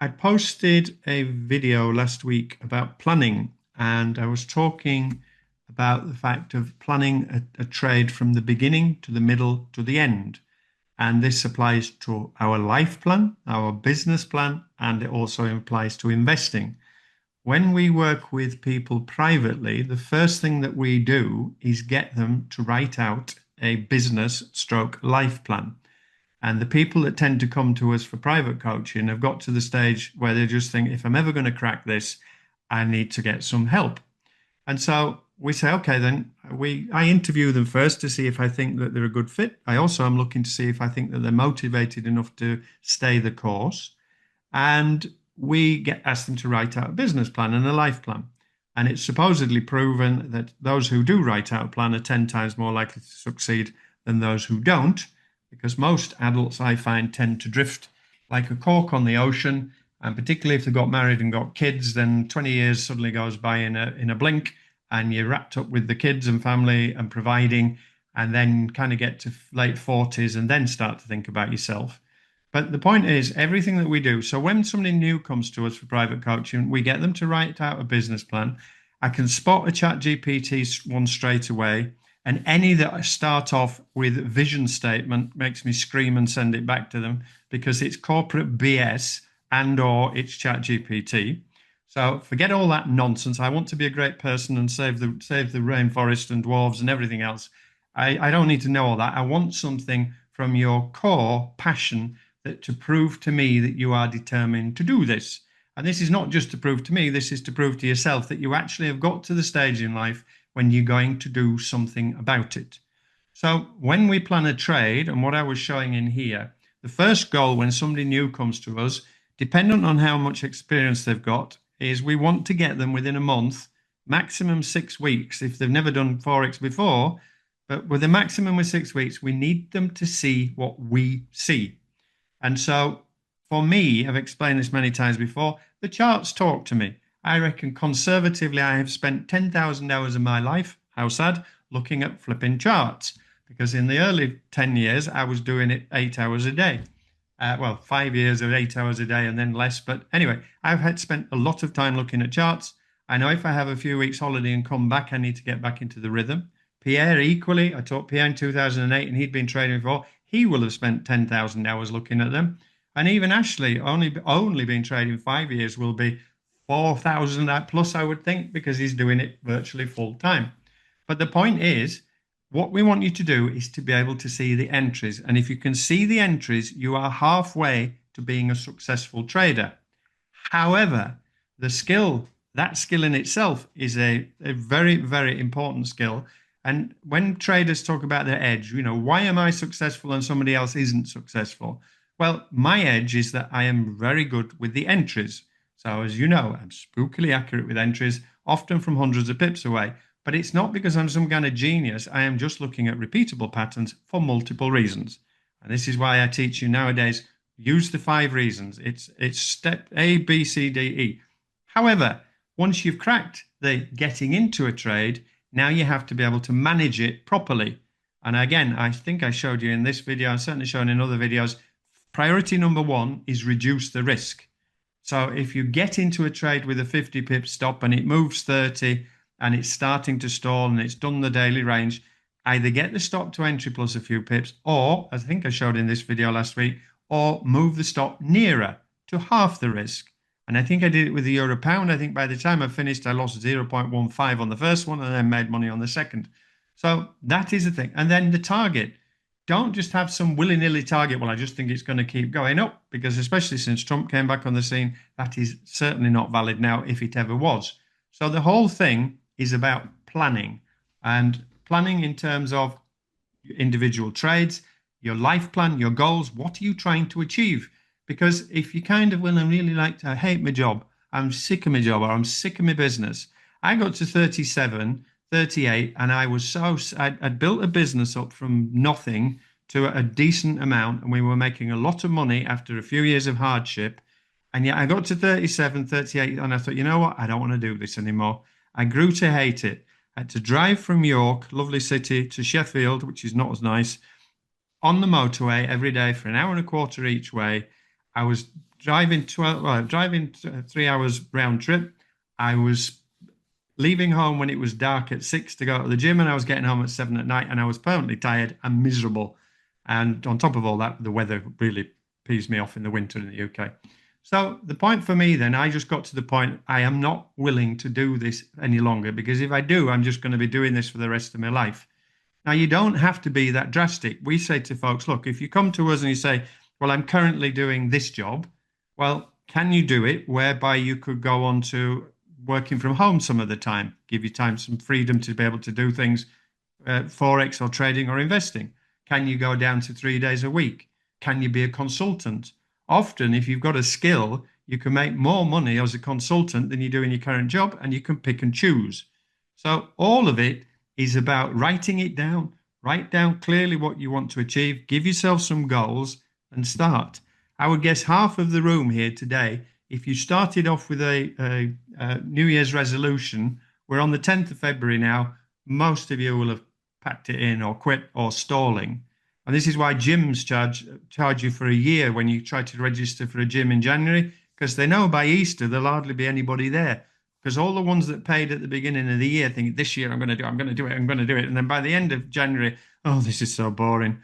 I posted a video last week about planning, and I was talking about the fact of planning a trade from the beginning to the middle to the end. And this applies to our life plan, our business plan, and it also applies to investing. When we work with people privately, the first thing that we do is get them to write out a business stroke life plan. And the people that tend to come to us for private coaching have got to the stage where they just think, if I'm ever going to crack this, I need to get some help. And so we say, okay, then I interview them first to see if I think that they're a good fit. I also am looking to see if I think that they're motivated enough to stay the course. And we get asked them to write out a business plan and a life plan. And it's supposedly proven that those who do write out a plan are 10 times more likely to succeed than those who don't, because most adults I find tend to drift like a cork on the ocean. And particularly if they've got married and got kids, then 20 years suddenly goes by in a blink, and you're wrapped up with the kids and family and providing, and then kind of get to late 40s and then start to think about yourself. But the point is, everything that we do, so when somebody new comes to us for private coaching, we get them to write out a business plan. I can spot a chat GPT one straight away. And any that start off with vision statement makes me scream and send it back to them, because it's corporate BS and or it's chat GPT. So forget all that nonsense. I want to be a great person and save the rainforest and dwarves and everything else. I don't need to know all that. I want something from your core passion that to prove to me that you are determined to do this. And this is not just to prove to me, this is to prove to yourself that you actually have got to the stage in life when you're going to do something about it. So when we plan a trade, and what I was showing in here, the first goal when somebody new comes to us, dependent on how much experience they've got, is we want to get them within a month, maximum 6 weeks if they've never done Forex before. But with a maximum of 6 weeks, we need them to see what we see. And so for me, I've explained this many times before, the charts talk to me. I reckon conservatively, I have spent 10,000 hours of my life, how sad, looking at flipping charts. Because in the early 10 years, I was doing it 8 hours a day. 5 years of 8 hours a day and then less. But anyway, I've had spent a lot of time looking at charts. I know if I have a few weeks holiday and come back, I need to get back into the rhythm. Pierre, equally, I taught Pierre in 2008 and he'd been trading before. He will have spent 10,000 hours looking at them. And even Ashley, only been trading 5 years, will be 4,000 plus, I would think, because he's doing it virtually full time. But the point is, what we want you to do is to be able to see the entries. And if you can see the entries, you are halfway to being a successful trader. However, that skill in itself is a very, very important skill. And when traders talk about their edge, why am I successful and somebody else isn't successful? Well, my edge is that I am very good with the entries. So as you know, I'm spookily accurate with entries, often from hundreds of pips away. But it's not because I'm some kind of genius. I am just looking at repeatable patterns for multiple reasons. And this is why I teach you nowadays, use the 5 reasons. It's step A, B, C, D, E. However, once you've cracked the getting into a trade, now you have to be able to manage it properly. And again, I think I showed you in this video, I've certainly shown in other videos, priority number 1 is reduce the risk. So if you get into a trade with a 50 pip stop and it moves 30 and it's starting to stall and it's done the daily range, either get the stop to entry plus a few pips, or, as I think I showed in this video last week, or move the stop nearer to half the risk. And I think I did it with the euro pound. I think by the time I finished, I lost 0.15 on the first one and then made money on the second. So that is the thing. And then the target. Don't just have some willy-nilly target. Well, I just think it's going to keep going up, because especially since Trump came back on the scene, that is certainly not valid now, if it ever was. So the whole thing is about planning, and planning in terms of individual trades, your life plan, your goals. What are you trying to achieve? Because if you I hate my job, I'm sick of my job, or I'm sick of my business. I got to 37, 38, and I'd built a business up from nothing to a decent amount, and we were making a lot of money after a few years of hardship. And yet I got to 37, 38, and I thought, you know what? I don't want to do this anymore. I grew to hate it. I had to drive from York, lovely city, to Sheffield, which is not as nice, on the motorway every day for an hour and a quarter each way. I was driving 3 hours round trip. I was leaving home when it was dark at 6 to go to the gym, and I was getting home at 7 at night, and I was permanently tired and miserable. And on top of all that, the weather really pees me off in the winter in the UK. So the point for me then, I just got to the point I am not willing to do this any longer, because if I do, I'm just going to be doing this for the rest of my life. Now, you don't have to be that drastic. We say to folks, look, if you come to us and you say, well, I'm currently doing this job, well, can you do it whereby you could go on to working from home some of the time, give you time, some freedom to be able to do things, Forex or trading or investing? Can you go down to 3 days a week? Can you be a consultant? Often, if you've got a skill, you can make more money as a consultant than you do in your current job, and you can pick and choose. So all of it is about writing it down. Write down clearly what you want to achieve, give yourself some goals, and start. I would guess half of the room here today, if you started off with a New Year's resolution, we're on the 10th of February now, most of you will have packed it in or quit or stalling. And this is why gyms charge you for a year when you try to register for a gym in January, because they know by Easter there'll hardly be anybody there. Because all the ones that paid at the beginning of the year think, this year I'm going to do it. And then by the end of January, oh, this is so boring.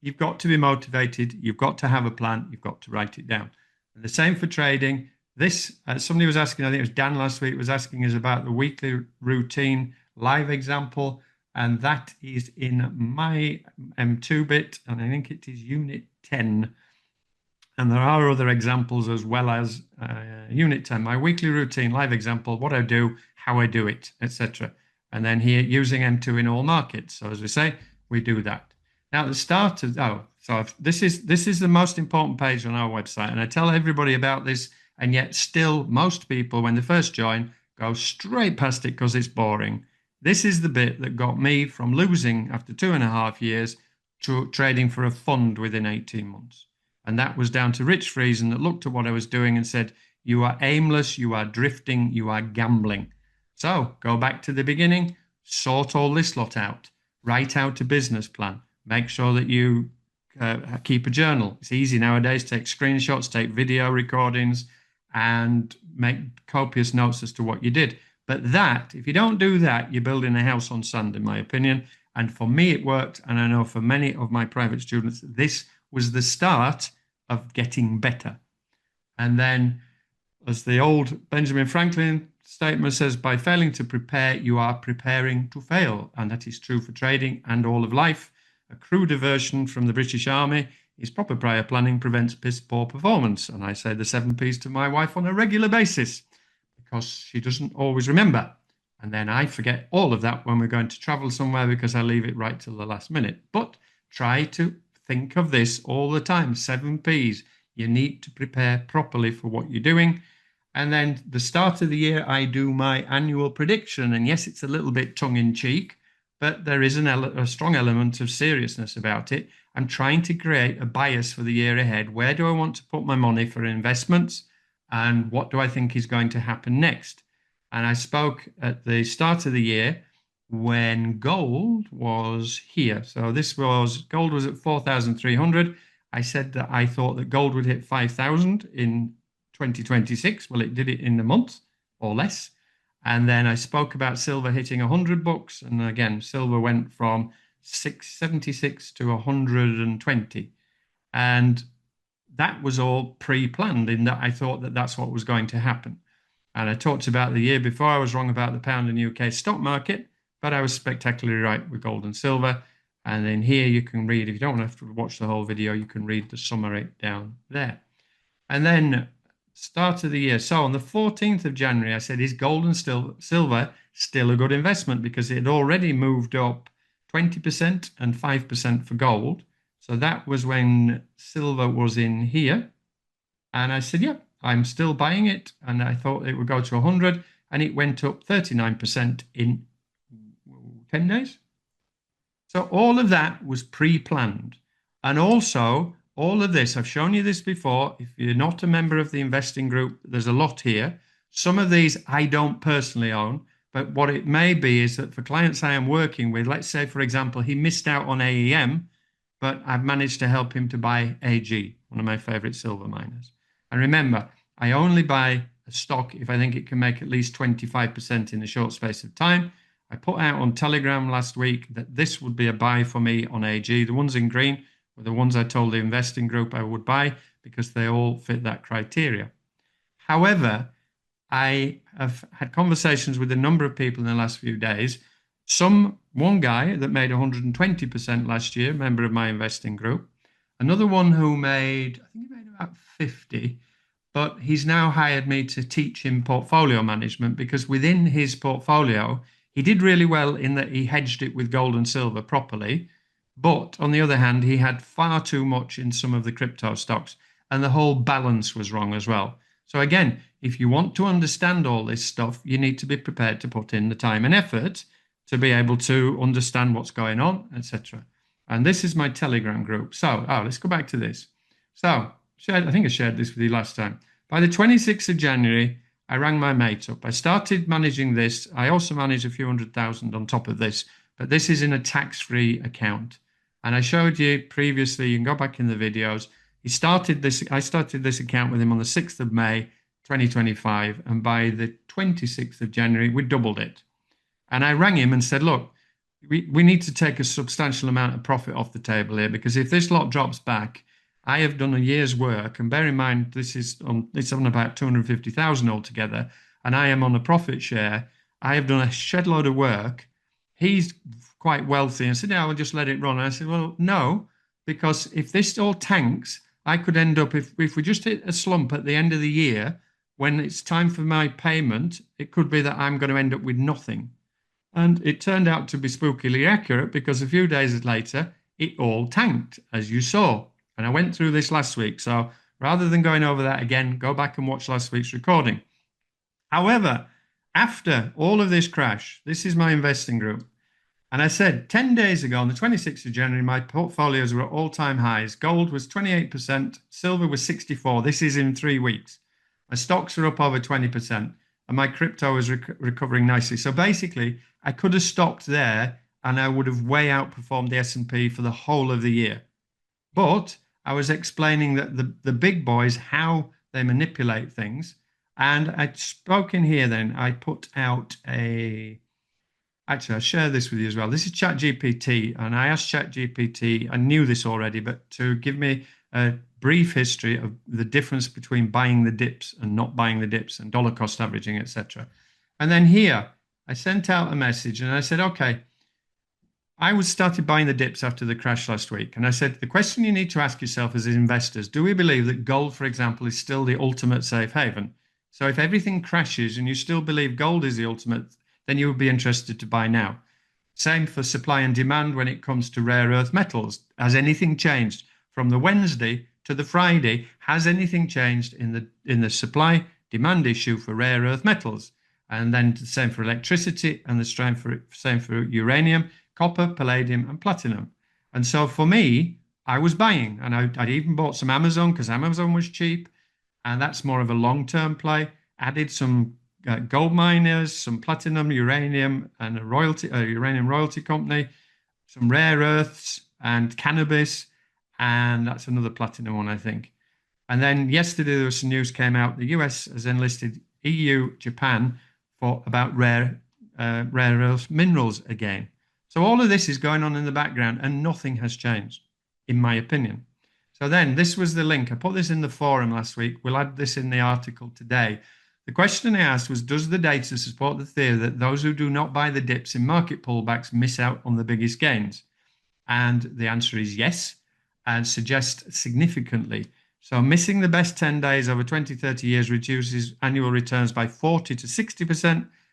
You've got to be motivated. You've got to have a plan. You've got to write it down. And the same for trading. This, somebody was asking, I think it was Dan last week, was asking us about the weekly routine live example. And that is in my M2 bit. And I think it is unit 10. And there are other examples as well as Unit 10, my weekly routine, live example, what I do, how I do it, etc. And then here, using M2 in all markets. So as we say, we do that. Now, at the start of, this is the most important page on our website. And I tell everybody about this, and yet still most people, when they first join, go straight past it because it's boring. This is the bit that got me from losing after 2.5 years to trading for a fund within 18 months. And that was down to Rich Friesen that looked at what I was doing and said, you are aimless, you are drifting, you are gambling. So go back to the beginning, sort all this lot out, write out a business plan, make sure that you keep a journal. It's easy nowadays, take screenshots, take video recordings, and make copious notes as to what you did. But that, if you don't do that, you're building a house on sand, in my opinion. And for me, it worked. And I know for many of my private students, this was the start of getting better. And then, as the old Benjamin Franklin statement says, by failing to prepare, you are preparing to fail. And that is true for trading and all of life. A crude version from the British Army is proper prior planning prevents piss poor performance. And I say the 7 Ps to my wife on a regular basis because she doesn't always remember. And then I forget all of that when we're going to travel somewhere because I leave it right till the last minute. But try to think of this all the time. 7 Ps. You need to prepare properly for what you're doing. And then the start of the year, I do my annual prediction. And yes, it's a little bit tongue-in-cheek, but there is a strong element of seriousness about it. I'm trying to create a bias for the year ahead. Where do I want to put my money for investments? And what do I think is going to happen next? And I spoke at the start of the year when gold was here. So gold was at 4,300. I said that I thought that gold would hit 5,000 in 2026. Well, it did it in a month or less. And then I spoke about silver hitting $100. And again, silver went from 676 to 120. And that was all pre-planned in that I thought that that's what was going to happen. And I talked about the year before, I was wrong about the pound and UK stock market, but I was spectacularly right with gold and silver. And then here you can read, if you don't have to watch the whole video, you can read the summary down there. And then start of the year. So on the 14th of January, I said, is gold and silver still a good investment? Because it had already moved up 20% and 5% for gold. So that was when silver was in here. And I said, yeah, I'm still buying it. And I thought it would go to 100. And it went up 39% in 10 days. So all of that was pre-planned. And also, all of this, I've shown you this before. If you're not a member of the investing group, there's a lot here. Some of these I don't personally own. But what it may be is that for clients I am working with, let's say, for example, he missed out on AEM. but I've managed to help him to buy AG, one of my favorite silver miners. And remember, I only buy a stock if I think it can make at least 25% in a short space of time. I put out on Telegram last week that this would be a buy for me on AG. The ones in green were the ones I told the investing group I would buy because they all fit that criteria. However, I have had conversations with a number of people in the last few days. One guy that made 120% last year, member of my investing group. Another one who made, I think he made about 50, but he's now hired me to teach him portfolio management because within his portfolio, he did really well in that he hedged it with gold and silver properly. But on the other hand, he had far too much in some of the crypto stocks, and the whole balance was wrong as well. So again, if you want to understand all this stuff, you need to be prepared to put in the time and effort to be able to understand what's going on, etc. And this is my Telegram group. So, let's go back to this. So, I think I shared this with you last time. By the 26th of January, I rang my mate up. I started managing this. I also manage a few $100,000 on top of this, but this is in a tax-free account. And I showed you previously, you can go back in the videos. I started this account with him on the 6th of May, 2025. And by the 26th of January, we doubled it. And I rang him and said, look, we need to take a substantial amount of profit off the table here, because if this lot drops back, I have done a year's work. And bear in mind, it's on about 250,000 altogether. And I am on a profit share. I have done a shed load of work. He's quite wealthy and said, yeah, I'll just let it run. And I said, well, no, because if this all tanks, I could end up, if we just hit a slump at the end of the year, when it's time for my payment, it could be that I'm going to end up with nothing. And it turned out to be spookily accurate, because a few days later, it all tanked, as you saw. And I went through this last week. So rather than going over that again, go back and watch last week's recording. However, after all of this crash, this is my investing group. And I said 10 days ago, on the 26th of January, my portfolios were at all-time highs. Gold was 28%, silver was 64%. This is in 3 weeks. My stocks are up over 20%, and my crypto is recovering nicely. So basically, I could have stopped there, and I would have way outperformed the S&P for the whole of the year. But I was explaining that the big boys, how they manipulate things. And I spoke in here then. I put out Actually, I'll share this with you as well. This is ChatGPT, and I asked ChatGPT, I knew this already, but to give me a brief history of the difference between buying the dips and not buying the dips, and dollar cost averaging, etc. And then here, I sent out a message and I said, okay, I started buying the dips after the crash last week. And I said, the question you need to ask yourself as investors, do we believe that gold, for example, is still the ultimate safe haven? So if everything crashes and you still believe gold is the ultimate, then you would be interested to buy now. Same for supply and demand when it comes to rare earth metals. Has anything changed from the Wednesday to the Friday? Has anything changed in the supply demand issue for rare earth metals? And then the same for electricity, and the same for uranium, copper, palladium, and platinum. And so for me, I was buying, and I'd even bought some Amazon because Amazon was cheap, and that's more of a long-term play. Added some gold miners, some platinum, uranium, and a uranium royalty company, some rare earths and cannabis, and that's another platinum one, I think. And then yesterday there was some news came out. The US has enlisted EU, Japan for about rare earth minerals again. So all of this is going on in the background, and nothing has changed, in my opinion. So then this was the link. I put this in the forum last week. We'll add this in the article today. The question I asked was, does the data support the theory that those who do not buy the dips in market pullbacks miss out on the biggest gains? And the answer is yes, and suggests significantly. So missing the best 10 days over 20, 30 years reduces annual returns by 40 to 60%,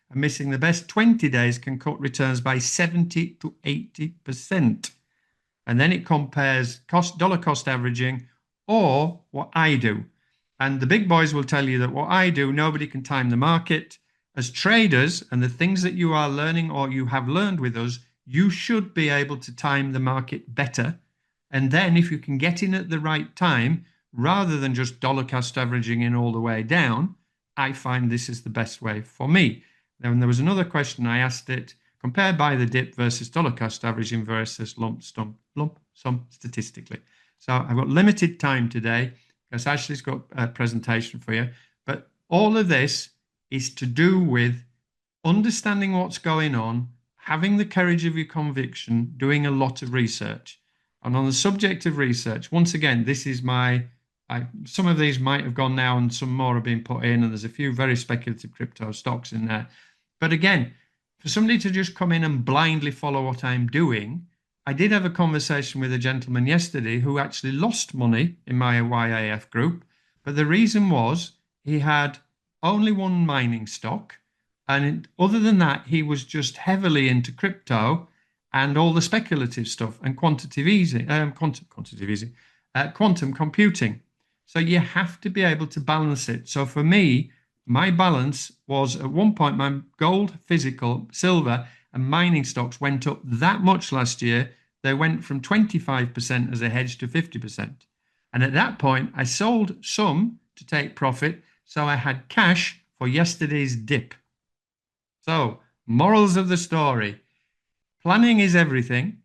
and missing the best 20 days can cut returns by 70 to 80%. And then it compares dollar cost averaging or what I do. And the big boys will tell you that what I do, nobody can time the market. As traders, and the things that you are learning or you have learned with us, you should be able to time the market better. And then if you can get in at the right time, rather than just dollar cost averaging in all the way down, I find this is the best way for me. Then there was another question I asked it, compared by the dip versus dollar cost averaging versus lump sum statistically. So I've got limited time today because Ashley's got a presentation for you. But all of this is to do with understanding what's going on, having the courage of your conviction, doing a lot of research. And on the subject of research, once again, this is some of these might have gone now and some more have been put in, and there's a few very speculative crypto stocks in there. But again, for somebody to just come in and blindly follow what I'm doing, I did have a conversation with a gentleman yesterday who actually lost money in my YAF group. But the reason was he had only one mining stock. And other than that, he was just heavily into crypto and all the speculative stuff and quantum computing. So you have to be able to balance it. So for me, my balance was at one point, my gold, physical, silver, and mining stocks went up that much last year. They went from 25% as a hedge to 50%. And at that point, I sold some to take profit. So I had cash for yesterday's dip. So, morals of the story. Planning is everything.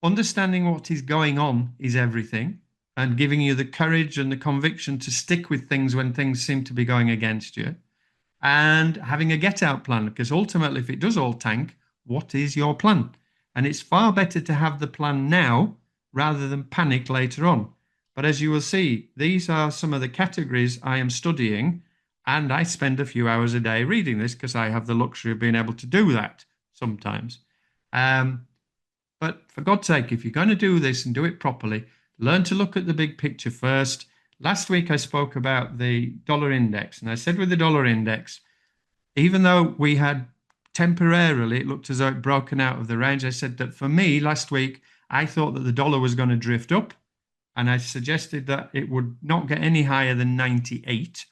Understanding what is going on is everything. And giving you the courage and the conviction to stick with things when things seem to be going against you. And having a get out plan, because ultimately, if it does all tank, what is your plan? And it's far better to have the plan now rather than panic later on. But as you will see, these are some of the categories I am studying, and I spend a few hours a day reading this because I have the luxury of being able to do that sometimes. But for God's sake, if you're going to do this and do it properly, learn to look at the big picture first. Last week, I spoke about the dollar index, and I said with the dollar index, even though we had temporarily, it looked as though it broken out of the range. I said that for me last week, I thought that the dollar was going to drift up, and I suggested that it would not get any higher than 98.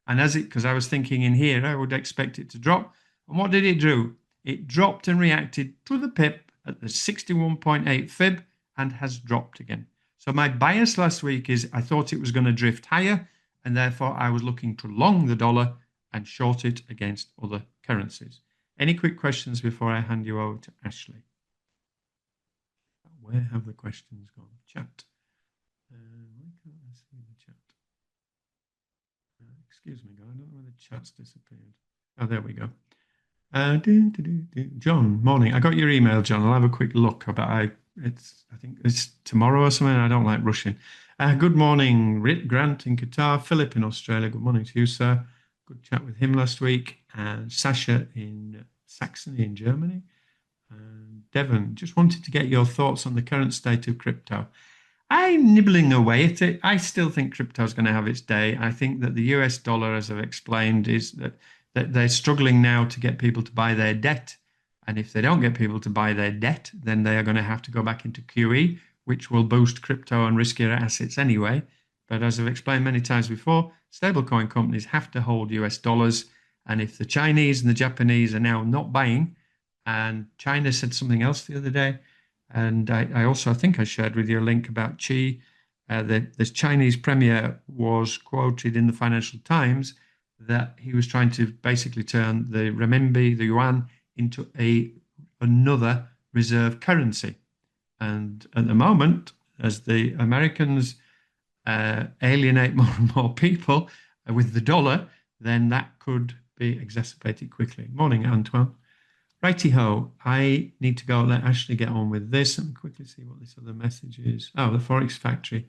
And because I was thinking in here, I would expect it to drop. And what did it do? It dropped and reacted to the pip at the 61.8 fib and has dropped again. So my bias last week is I thought it was going to drift higher, and therefore I was looking to long the dollar and short it against other currencies. Any quick questions before I hand you over to Ashley? Where have the questions gone? Chat. Why can't I see the chat? Excuse me, guys. I don't know where the chat's disappeared. Oh, there we go. John, morning. I got your email, John. I'll have a quick look. But I think it's tomorrow or something. I don't like rushing. Good morning, Rick Grant in Qatar, Philip in Australia. Good morning to you, sir. Good chat with him last week. And Sasha in Saxony in Germany. And Devon, just wanted to get your thoughts on the current state of crypto. I'm nibbling away at it. I still think crypto is going to have its day. I think that the US dollar, as I've explained, is that they're struggling now to get people to buy their debt. And if they don't get people to buy their debt, then they are going to have to go back into QE, which will boost crypto and riskier assets anyway. But as I've explained many times before, stablecoin companies have to hold US dollars. And if the Chinese and the Japanese are now not buying, and China said something else the other day, and I also think I shared with you a link about Xi. The Chinese premier was quoted in the Financial Times that he was trying to basically turn the renminbi, the yuan, into another reserve currency. And at the moment, as the Americans alienate more and more people with the dollar, then that could be exacerbated quickly. Morning, Antoine. Righty-ho, I need to go let Ashley get on with this. Let me quickly see what this other message is. Oh, the Forex Factory.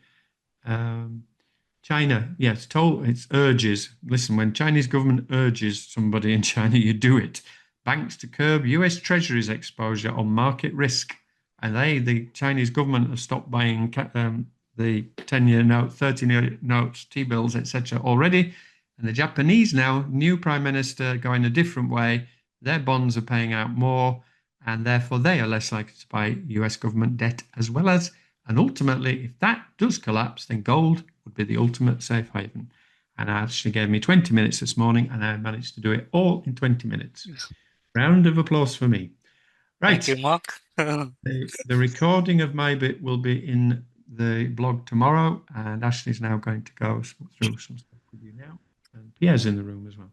China, yes, it's urges. Listen, when Chinese government urges somebody in China, you do it. Banks to curb US Treasury's exposure on market risk. And the Chinese government, have stopped buying the 10-year note, 30-year notes, T-bills, etc. already. And the Japanese now, new prime minister going a different way. Their bonds are paying out more, and therefore they are less likely to buy US government debt as well as, and ultimately, if that does collapse, then gold would be the ultimate safe haven. And Ashley gave me 20 minutes this morning, and I managed to do it all in 20 minutes. Round of applause for me. Right. Thank you, Mark. The recording of my bit will be in the blog tomorrow, and Ashley's now going to go through some stuff with you now. And Pierre's in the room as well.